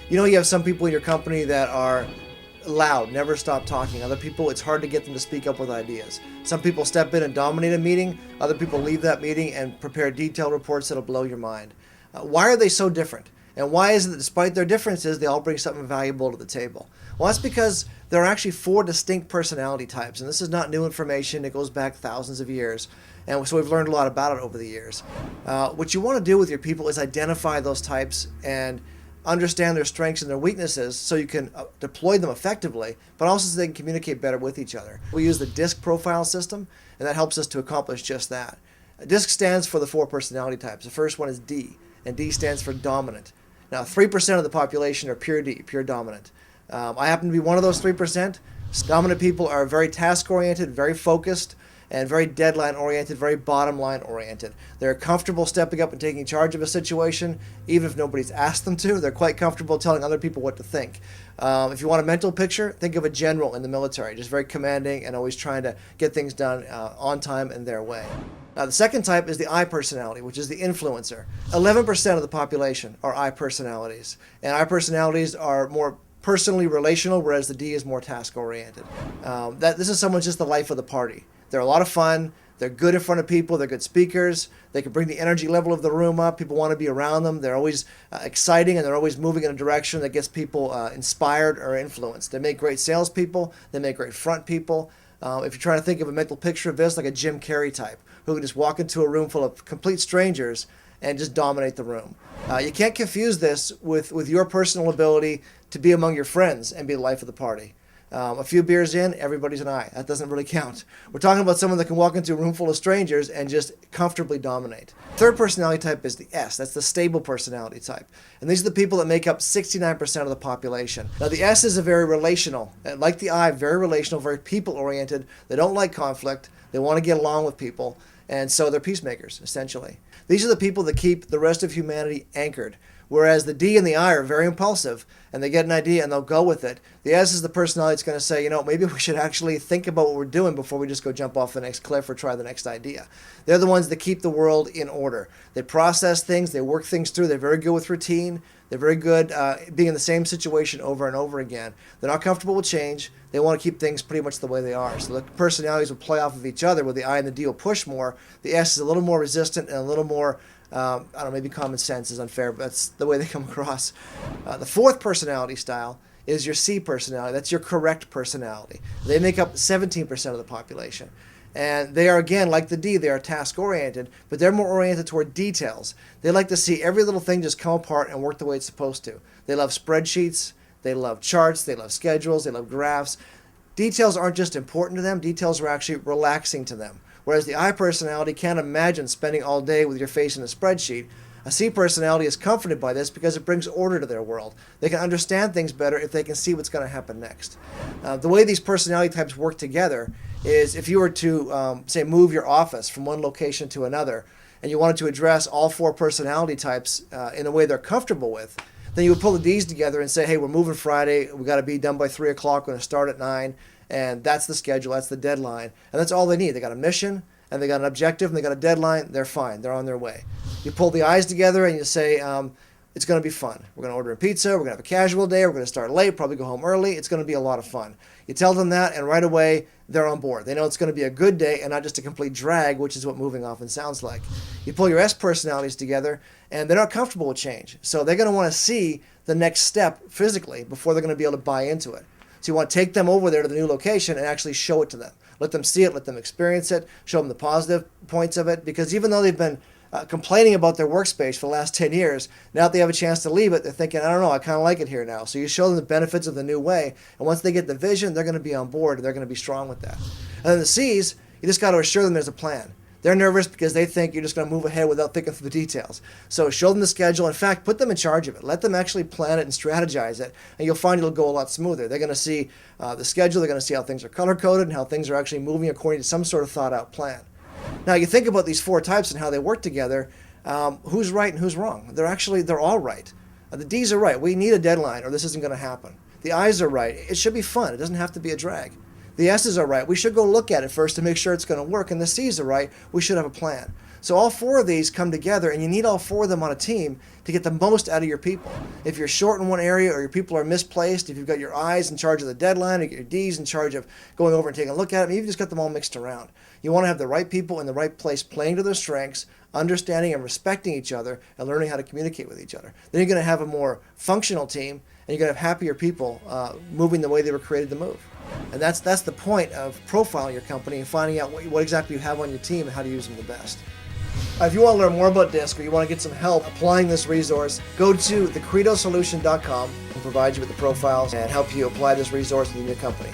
You have some people in your company that are loud, never stop talking. Other people, it's hard to get them to speak up with ideas. Some people step in and dominate a meeting. Other people leave that meeting and prepare detailed reports that'll blow your mind. Why are they so different? And why is it that despite their differences, they all bring something valuable to the table? Well, that's because there are actually 4 distinct personality types. And this is not new information. It goes back thousands of years. And so we've learned a lot about it over the years. What you want to do with your people is identify those types and understand their strengths and their weaknesses so you can deploy them effectively, but also so they can communicate better with each other. We use the D.I.S.C profile system, and that helps us to accomplish just that. D.I.S.C stands for the 4 personality types. The first one is D, and D stands for dominant. Now, 3% of the population are pure D, pure dominant. I happen to be one of those 3%. Dominant people are very task-oriented, very focused, and very deadline-oriented, very bottom-line oriented. They're comfortable stepping up and taking charge of a situation, even if nobody's asked them to. They're quite comfortable telling other people what to think. If you want a mental picture, think of a general in the military, just very commanding and always trying to get things done on time and their way. Now, the second type is the I personality, which is the influencer. 11% of the population are I personalities, and I personalities are more personally relational, whereas the D is more task-oriented. This is someone's just the life of the party. They're a lot of fun. They're good in front of people. They're good speakers. They can bring the energy level of the room up. People want to be around them. They're always exciting, and they're always moving in a direction that gets people inspired or influenced. They make great salespeople. They make great front people. If you're trying to think of a mental picture of this, like a Jim Carrey type, who can just walk into a room full of complete strangers and just dominate the room. You can't confuse this with your personal ability to be among your friends and be the life of the party. A few beers in, everybody's an I. That doesn't really count. We're talking about someone that can walk into a room full of strangers and just comfortably dominate. Third personality type is the S. That's the stable personality type. And these are the people that make up 69% of the population. Now, the S is a very relational, like the I, very relational, very people-oriented. They don't like conflict. They want to get along with people. And so they're peacemakers, essentially. These are the people that keep the rest of humanity anchored. Whereas the D and the I are very impulsive, and they get an idea and they'll go with it. The S is the personality that's going to say, maybe we should actually think about what we're doing before we just go jump off the next cliff or try the next idea. They're the ones that keep the world in order. They process things, they work things through, they're very good with routine, they're very good being in the same situation over and over again. They're not comfortable with change. They want to keep things pretty much the way they are. So the personalities will play off of each other, where the I and the D will push more. The S is a little more resistant and a little more maybe common sense is unfair, but that's the way they come across. The fourth personality style is your C personality. That's your correct personality. They make up 17% of the population. And they are, again, like the D, they are task-oriented, but they're more oriented toward details. They like to see every little thing just come apart and work the way it's supposed to. They love spreadsheets, they love charts, they love schedules, they love graphs. Details aren't just important to them, details are actually relaxing to them. Whereas the I personality can't imagine spending all day with your face in a spreadsheet. A C personality is comforted by this because it brings order to their world. They can understand things better if they can see what's going to happen next. The way these personality types work together is if you were to, say, move your office from one location to another, and you wanted to address all 4 personality types in a way they're comfortable with, then you would pull the D's together and say, hey, we're moving Friday. We got to be done by 3 o'clock. We're going to start at 9. And that's the schedule, that's the deadline. And that's all they need. They got a mission, and they got an objective, and they got a deadline. They're fine. They're on their way. You pull the I's together, and you say, it's going to be fun. We're going to order a pizza. We're going to have a casual day. We're going to start late, probably go home early. It's going to be a lot of fun. You tell them that, and right away, they're on board. They know it's going to be a good day and not just a complete drag, which is what moving often sounds like. You pull your S personalities together, and they're not comfortable with change. So they're going to want to see the next step physically before they're going to be able to buy into it. So you want to take them over there to the new location and actually show it to them. Let them see it, let them experience it, show them the positive points of it, because even though they've been complaining about their workspace for the last 10 years, now that they have a chance to leave it, they're thinking, I don't know, I kind of like it here now. So you show them the benefits of the new way, and once they get the vision, they're going to be on board, and they're going to be strong with that. And then the C's, you just got to assure them there's a plan. They're nervous because they think you're just going to move ahead without thinking through the details. So show them the schedule. In fact, put them in charge of it. Let them actually plan it and strategize it, and you'll find it'll go a lot smoother. They're going to see the schedule. They're going to see how things are color-coded and how things are actually moving according to some sort of thought-out plan. Now, you think about these 4 types and how they work together. Who's right and who's wrong? They're all right. The D's are right. We need a deadline or this isn't going to happen. The I's are right. It should be fun. It doesn't have to be a drag. The S's are right. We should go look at it first to make sure it's going to work. And the C's are right. We should have a plan. So all four of these come together, and you need all four of them on a team to get the most out of your people. If you're short in one area, or your people are misplaced, if you've got your I's in charge of the deadline, or your D's in charge of going over and taking a look at them, you've just got them all mixed around. You want to have the right people in the right place, playing to their strengths, understanding and respecting each other, and learning how to communicate with each other. Then you're going to have a more functional team, and you're going to have happier people moving the way they were created to move. And that's the point of profiling your company and finding out what exactly you have on your team and how to use them the best. If you want to learn more about D.I.S.C, or you want to get some help applying this resource, go to thecredosolution.com and provide you with the profiles and help you apply this resource within your company.